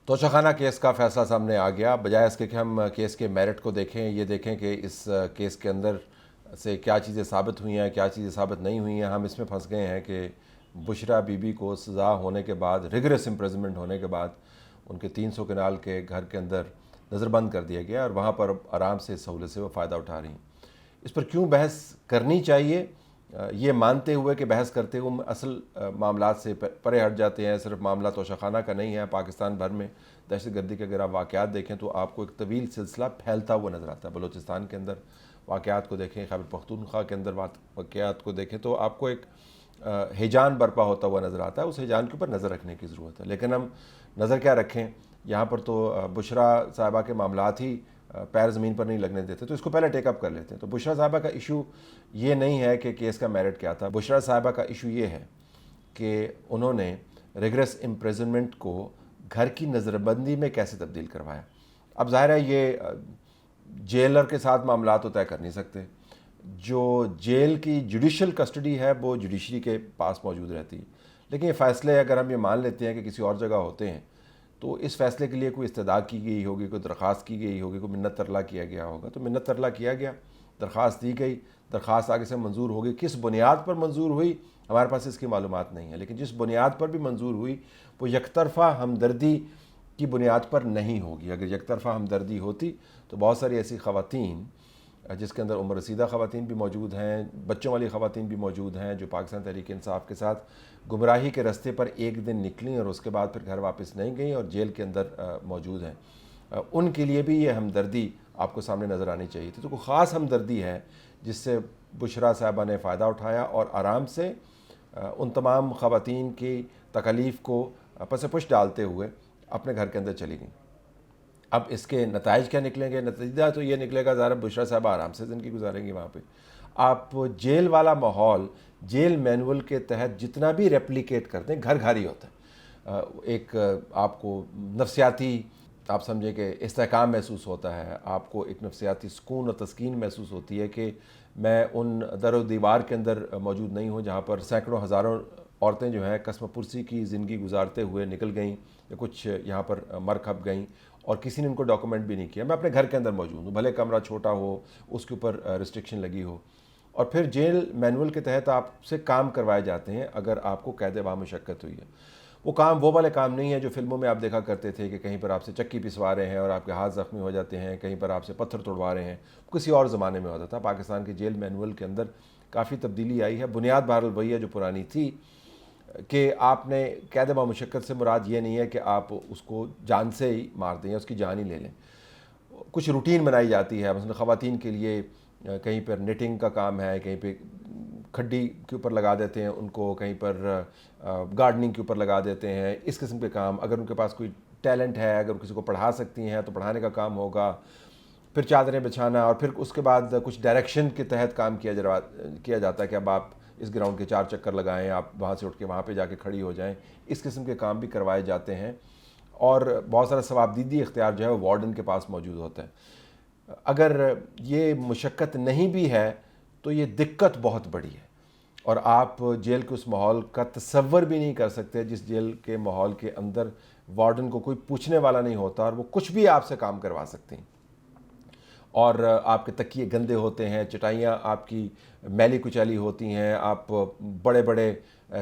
توشہ case کا فیصلہ سامنے آ گیا. بجائے اس کے کہ ہم کیس کے میرٹ کو دیکھیں، یہ دیکھیں کہ اس کیس کے اندر سے کیا چیزیں ثابت ہوئی ہیں، کیا چیزیں ثابت نہیں ہوئی ہیں، ہم اس میں پھنس گئے ہیں کہ بشریٰ بی بی کو سزا ہونے کے بعد، ریگریس امپریزنمنٹ ہونے کے بعد، ان کے 300 کنال کے گھر کے اندر نظر بند کر دیا گیا اور وہاں پر آرام سے سہولت سے وہ فائدہ اٹھا رہی ہیں. اس پر کیوں بحث کرنی چاہیے، یہ مانتے ہوئے کہ بحث کرتے ہوئے اصل معاملات سے پرے ہٹ جاتے ہیں. صرف معاملہ توشہ کا نہیں ہے، پاکستان بھر میں دہشت گردی کے اگر آپ واقعات دیکھیں تو آپ کو ایک طویل سلسلہ پھیلتا ہوا نظر آتا ہے. بلوچستان کے اندر واقعات کو دیکھیں، خیبر پختونخوا کے اندر واقعات کو دیکھیں تو آپ کو ایک ہیجان برپا ہوتا ہوا نظر آتا ہے. اس ہیجان کے اوپر نظر رکھنے کی ضرورت ہے. لیکن ہم نظر کیا رکھیں، یہاں پر تو بشریٰ صاحبہ کے معاملات ہی پیر زمین پر نہیں لگنے دیتے، تو اس کو پہلے ٹیک اپ کر لیتے ہیں. تو بشریٰ صاحبہ کا ایشو یہ نہیں ہے کہ کیس کا میرٹ کیا تھا. بشریٰ صاحبہ کا ایشو یہ ہے کہ انہوں نے ریگریس امپریزنمنٹ کو گھر کی نظر بندی میں کیسے تبدیل کروایا. اب ظاہر ہے یہ جیلر کے ساتھ معاملات تو طے کر نہیں سکتے. جو جیل کی جوڈیشل کسٹڈی ہے وہ جوڈیشری کے پاس موجود رہتی ہے. لیکن یہ فیصلے اگر ہم یہ مان لیتے ہیں کہ کسی اور جگہ ہوتے ہیں تو اس فیصلے کے لیے کوئی استدعا کی گئی ہوگی، کوئی درخواست کی گئی ہوگی، کوئی منت ترلا کیا گیا ہوگا. تو منت ترلا کیا گیا، درخواست دی گئی، درخواست آگے سے منظور ہوگی. کس بنیاد پر منظور ہوئی ہمارے پاس اس کی معلومات نہیں ہے، لیکن جس بنیاد پر بھی منظور ہوئی وہ یک طرفہ ہمدردی کی بنیاد پر نہیں ہوگی. اگر یک طرفہ ہمدردی ہوتی تو بہت ساری ایسی خواتین، جس کے اندر عمر رسیدہ خواتین بھی موجود ہیں، بچوں والی خواتین بھی موجود ہیں، جو پاکستان تحریک انصاف کے ساتھ گمراہی کے رستے پر ایک دن نکلیں اور اس کے بعد پھر گھر واپس نہیں گئیں اور جیل کے اندر موجود ہیں، ان کے لیے بھی یہ ہمدردی آپ کو سامنے نظر آنی چاہیے تھی. تو کوئی خاص ہمدردی ہے جس سے بشریٰ صاحبہ نے فائدہ اٹھایا اور آرام سے ان تمام خواتین کی تکالیف کو پس پش ڈالتے ہوئے اپنے گھر کے اندر چلی گئیں. اب اس کے نتائج کیا نکلیں گے؟ نتیجہ تو یہ نکلے گا ظاہر بشریٰ صاحبہ آرام سے زندگی گزاریں گی وہاں پہ. آپ جیل والا ماحول جیل مینول کے تحت جتنا بھی ریپلیکیٹ کرتے ہیں، گھر گھر ہی ہوتا ہے. ایک آپ کو نفسیاتی، آپ سمجھیں کہ استحکام محسوس ہوتا ہے، آپ کو ایک نفسیاتی سکون اور تسکین محسوس ہوتی ہے کہ میں ان در و دیوار کے اندر موجود نہیں ہوں جہاں پر سینکڑوں ہزاروں عورتیں جو ہیں قسم پرسی کی زندگی گزارتے ہوئے نکل گئیں یا کچھ یہاں پر مر کھپ گئیں اور کسی نے ان کو ڈاکومنٹ بھی نہیں کیا. میں اپنے گھر کے اندر موجود ہوں، بھلے کمرہ چھوٹا ہو، اس کے اوپر ریسٹرکشن لگی ہو. اور پھر جیل مینول کے تحت آپ سے کام کروائے جاتے ہیں اگر آپ کو قید با مشقت ہوئی ہے. وہ کام وہ والے کام نہیں ہے جو فلموں میں آپ دیکھا کرتے تھے کہ کہیں پر آپ سے چکی پسوا رہے ہیں اور آپ کے ہاتھ زخمی ہو جاتے ہیں، کہیں پر آپ سے پتھر توڑوا رہے ہیں. کسی اور زمانے میں ہوتا تھا. پاکستان کے جیل مینول کے اندر کافی تبدیلی آئی ہے. بنیاد بہرحال وہی ہے جو پرانی تھی کہ آپ نے قید با مشقت سے مراد یہ نہیں ہے کہ آپ اس کو جان سے ہی مار دیں یا اس کی جان ہی لے لیں. کچھ روٹین بنائی جاتی ہے. مثلا خواتین کے لیے کہیں پر نیٹنگ کا کام ہے، کہیں پہ کھڈی کے اوپر لگا دیتے ہیں ان کو، کہیں پر گارڈننگ کے اوپر لگا دیتے ہیں. اس قسم کے کام، اگر ان کے پاس کوئی ٹیلنٹ ہے، اگر کسی کو پڑھا سکتی ہیں تو پڑھانے کا کام ہوگا. پھر چادریں بچھانا اور پھر اس کے بعد کچھ ڈائریکشن کے تحت کام کیا جاتا ہے کہ اب آپ اس گراؤنڈ کے 4 چکر لگائیں، آپ وہاں سے اٹھ کے وہاں پہ جا کے کھڑی ہو جائیں. اس قسم کے کام بھی کروائے جاتے ہیں اور بہت سارا ثوابدیدی اختیار جو ہے وہ وارڈن کے پاس موجود ہوتا ہے. اگر یہ مشقت نہیں بھی ہے تو یہ دقت بہت بڑی ہے اور آپ جیل کے اس ماحول کا تصور بھی نہیں کر سکتے جس جیل کے ماحول کے اندر وارڈن کو کوئی پوچھنے والا نہیں ہوتا اور وہ کچھ بھی آپ سے کام کروا سکتے ہیں. اور آپ کے تکیے گندے ہوتے ہیں، چٹائیاں آپ کی میلی کچیلی ہوتی ہیں، آپ بڑے بڑے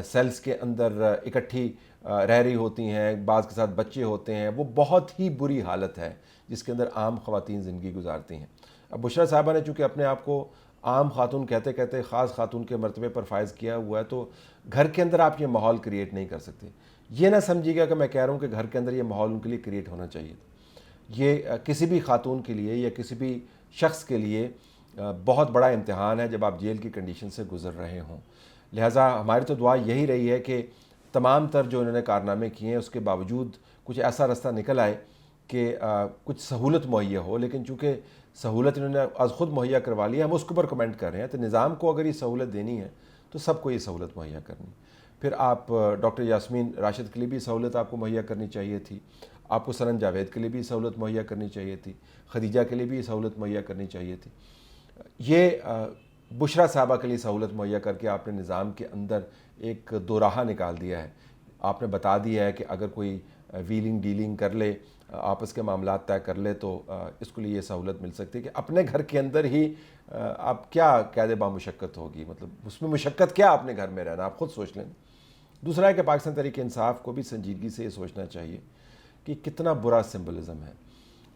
سیلز کے اندر اکٹھی رہ رہی ہوتی ہیں، بعض کے ساتھ بچے ہوتے ہیں. وہ بہت ہی بری حالت ہے جس کے اندر عام خواتین زندگی گزارتی ہیں. اب بشریٰ صاحبہ نے چونکہ اپنے آپ کو عام خاتون کہتے کہتے خاص خاتون کے مرتبے پر فائز کیا ہوا ہے، تو گھر کے اندر آپ یہ ماحول کریٹ نہیں کر سکتے. یہ نہ سمجھیے گا کہ میں کہہ رہا ہوں کہ گھر کے اندر یہ ماحول ان کے لیے کریٹ ہونا چاہیے. یہ کسی بھی خاتون کے لیے یا کسی بھی شخص کے لیے بہت بڑا امتحان ہے جب آپ جیل کی کنڈیشن سے گزر رہے ہوں. لہٰذا ہماری تو دعا یہی رہی ہے کہ تمام تر جو انہوں نے کارنامے کیے ہیں اس کے باوجود کچھ ایسا راستہ نکل آئے کہ کچھ سہولت مہیا ہو. لیکن چونکہ سہولت انہوں نے از خود مہیا کروا لی ہے، ہم اس کے اوپر کمنٹ کر رہے ہیں. تو نظام کو اگر یہ سہولت دینی ہے تو سب کو یہ سہولت مہیا کرنی. پھر آپ ڈاکٹر یاسمین راشد کے لیے بھی سہولت آپ کو مہیا کرنی چاہیے تھی، آپ کو سنن جاوید کے لیے بھی سہولت مہیا کرنی چاہیے تھی، خدیجہ کے لیے بھی سہولت مہیا کرنی چاہیے تھی. یہ بشریٰ صاحبہ کے لیے سہولت مہیا کر کے آپ نے نظام کے اندر ایک دو راہ نکال دیا ہے. آپ نے بتا دیا ہے کہ اگر کوئی ویلنگ ڈیلنگ کر لے، آپس کے معاملات طے کر لے، تو اس کے لیے یہ سہولت مل سکتی ہے کہ اپنے گھر کے اندر ہی آپ کیا قید با مشقت ہوگی، مطلب اس میں مشقت کیا اپنے گھر میں رہنا، آپ خود سوچ لیں۔ دوسرا ہے کہ پاکستان تحریک انصاف کو بھی سنجیدگی سے یہ سوچنا چاہیے کہ کتنا برا سمبلزم ہے۔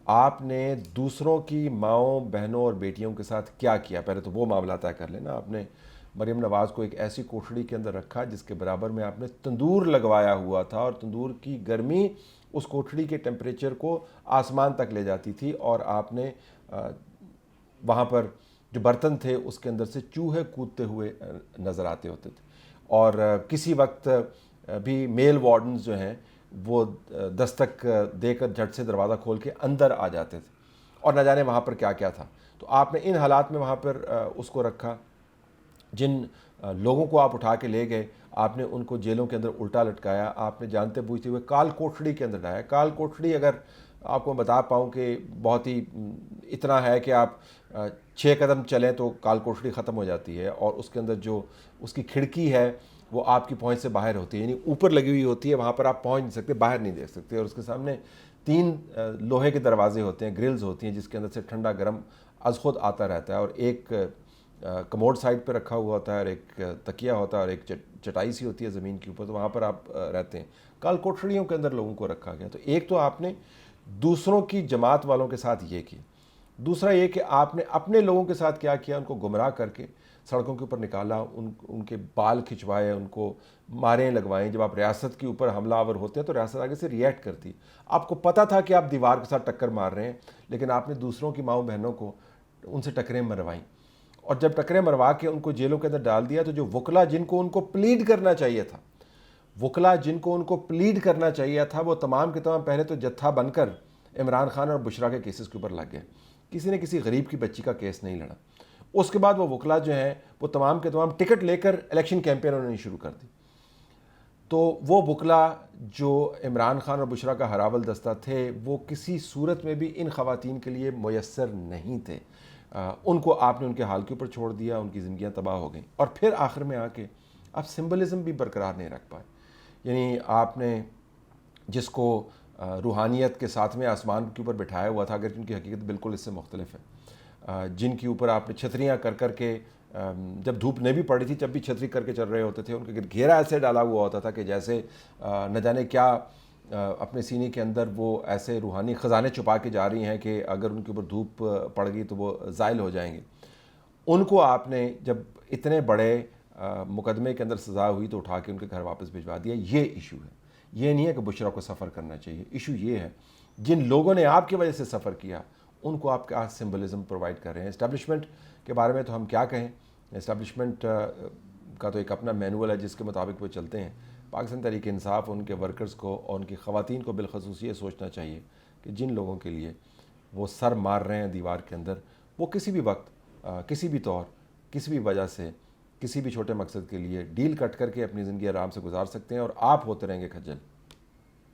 آپ نے دوسروں کی ماؤں بہنوں اور بیٹیوں کے ساتھ کیا کیا، پہلے تو وہ معاملہ طے کر لینا۔ آپ نے مریم نواز کو ایک ایسی کوٹھڑی کے اندر رکھا جس کے برابر میں آپ نے تندور لگوایا ہوا تھا، اور تندور کی گرمی اس کوٹھڑی کے ٹیمپریچر کو آسمان تک لے جاتی تھی، اور آپ نے وہاں پر جو برتن تھے اس کے اندر سے چوہے کودتے ہوئے نظر آتے ہوتے تھے، اور کسی وقت بھی میل وارڈنز جو ہیں وہ دستک دے کر جھٹ سے دروازہ کھول کے اندر آ جاتے تھے، اور نہ جانے وہاں پر کیا کیا تھا۔ تو آپ نے ان حالات میں وہاں پر اس کو رکھا۔ جن لوگوں کو آپ اٹھا کے لے گئے، آپ نے ان کو جیلوں کے اندر الٹا لٹکایا، آپ نے جانتے بوجھتے ہوئے کال کوٹھڑی کے اندر ڈایا۔ کال کوٹھڑی اگر آپ کو بتا پاؤں کہ بہت ہی اتنا ہے کہ آپ 6 قدم چلیں تو کال کوٹھڑی ختم ہو جاتی ہے، اور اس کے اندر جو اس کی کھڑکی ہے وہ آپ کی پہنچ سے باہر ہوتی ہے، یعنی اوپر لگی ہوئی ہوتی ہے، وہاں پر آپ پہنچ نہیں سکتے، باہر نہیں دیکھ سکتے، اور اس کے سامنے 3 لوہے کے دروازے ہوتے ہیں، گرلز ہوتی ہیں، جس کے اندر سے ٹھنڈا گرم از خود آتا رہتا ہے، اور ایک کموڈ سائڈ پہ رکھا ہوا ہوتا ہے، اور ایک تکیہ ہوتا ہے، اور ایک چٹائی سی ہوتی ہے زمین کے اوپر، تو وہاں پر آپ رہتے ہیں۔ کال کوٹھڑیوں کے اندر لوگوں کو رکھا گیا۔ تو ایک تو آپ نے دوسروں کی جماعت والوں کے ساتھ یہ کی، دوسرا یہ کہ آپ نے اپنے لوگوں کے ساتھ کیا کیا، ان کو گمراہ کر کے سڑکوں کے اوپر نکالا، ان کے بال کھچوائے، ان کو ماریں لگوائیں۔ جب آپ ریاست کے اوپر حملہ آور ہوتے ہیں تو ریاست آگے سے ریئیکٹ کرتی، آپ کو پتہ تھا کہ آپ دیوار کے ساتھ ٹکر مار رہے ہیں، لیکن آپ نے دوسروں کی ماؤں بہنوں کو ان سے ٹکریں مروائیں، اور جب ٹکریں مروا کے ان کو جیلوں کے اندر ڈال دیا، تو جو وکلا جن کو ان کو پلیڈ کرنا چاہیے تھا، وکلا جن کو ان کو پلیڈ کرنا چاہیے تھا، وہ تمام کے تمام پہلے تو جتھا بن کر عمران خان اور بشرا کے کیسز کے اوپر لگ گئے۔ کسی نے کسی غریب کی بچی کا کیس نہیں لڑا۔ اس کے بعد وہ وکلا جو ہیں وہ تمام کے تمام ٹکٹ لے کر الیکشن کیمپین انہوں نے شروع کر دی۔ تو وہ وکلا جو عمران خان اور بشرا کا ہراول دستہ تھے، وہ کسی صورت میں بھی ان خواتین کے لیے میسر نہیں تھے۔ ان کو آپ نے ان کے حال کے اوپر چھوڑ دیا، ان کی زندگیاں تباہ ہو گئیں، اور پھر آخر میں آ کے آپ سمبلزم بھی برقرار نہیں رکھ پائے۔ یعنی آپ نے جس کو روحانیت کے ساتھ میں آسمان کے اوپر بٹھایا ہوا تھا، اگر ان کی حقیقت بالکل اس سے مختلف ہے، جن کے اوپر آپ نے چھتریاں کر کر کے، جب دھوپ نہیں بھی پڑی تھی جب بھی چھتری کر کے چل رہے ہوتے تھے، ان کے گھیرا ایسے ڈالا ہوا ہوتا تھا کہ جیسے نہ جانے کیا اپنے سینے کے اندر وہ ایسے روحانی خزانے چھپا کے جا رہی ہیں کہ اگر ان کے اوپر دھوپ پڑ گئی تو وہ زائل ہو جائیں گے۔ ان کو آپ نے جب اتنے بڑے مقدمے کے اندر سزا ہوئی تو اٹھا کے ان کے گھر واپس بھجوا دیا۔ یہ ایشو ہے، یہ نہیں ہے کہ بشرا کو سفر کرنا چاہیے۔ ایشو یہ ہے جن لوگوں نے آپ کی وجہ سے سفر کیا ان کو آپ کیا سمبلزم پرووائڈ کر رہے ہیں۔ اسٹیبلشمنٹ کے بارے میں تو ہم کیا کہیں، اسٹیبلشمنٹ کا تو ایک اپنا مینول ہے جس کے مطابق وہ چلتے ہیں۔ پاکستان تحریک انصاف ان کے ورکرز کو اور ان کی خواتین کو بالخصوص یہ سوچنا چاہیے کہ جن لوگوں کے لیے وہ سر مار رہے ہیں دیوار کے اندر، وہ کسی بھی وقت، کسی بھی طور، کسی بھی وجہ سے، کسی بھی چھوٹے مقصد کے لیے ڈیل کٹ کر کے اپنی زندگی آرام سے گزار سکتے ہیں، اور آپ ہوتے رہیں گے کھجل۔